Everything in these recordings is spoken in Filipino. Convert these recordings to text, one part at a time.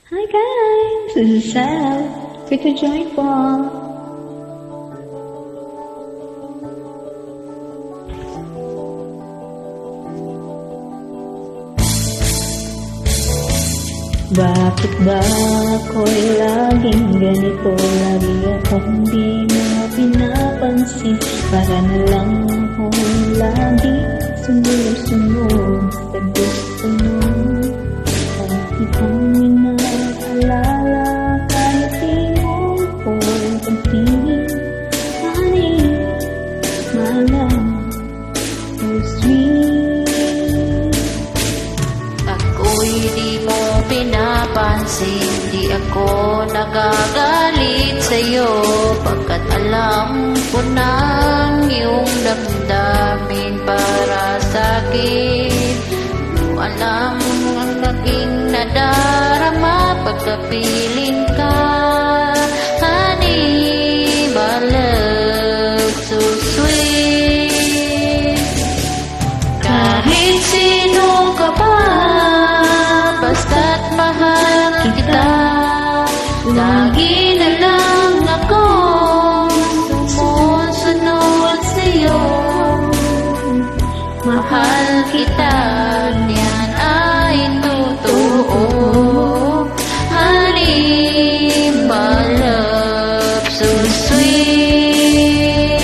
Hi guys, this is Sal. Good to join po. Bakit ba ako'y laging ganito? Lagi akong di mo pinapansin. Para na lang akong lagi sumusunod sa gusto mo. Bakit ang inaalala kahit di mo ko pagtingin? Honey, my love, so sweet. Ako'y di mo pinapansin, di ako nagagalit sa'yo, pagkat alam ko nang iyong damdamin para sa'kin. Kung alam ang aking nadarama pagkapiling ka, honey, my love, so sweet. Kahit sino ka pa, basta't mahal kita, lagi na lang akong sumusunod sa'yo. Mahal kita, yan ay totoo, honey, my love, so sweet.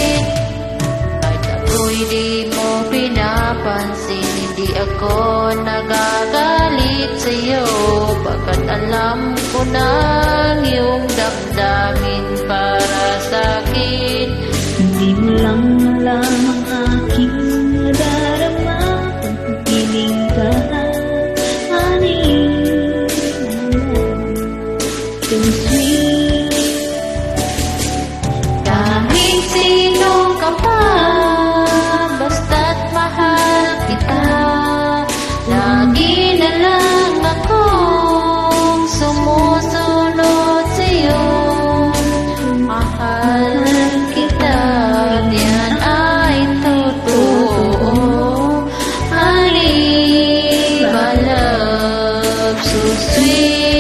Kahit ako'y di mo pinapansin, hindi ako nagagalit sa'yo, pagkat alam ko na iyong damdamin para sa'kin. Hindi mo lang alam ang aking nadarama pagpiling ka, honey, so sweet. Kahit sino ka pa, basta't mahal kita, lagi na lang akong sumusunod sa'yo. Mahal kita, yan ay totoo, honey, my love, so sweet.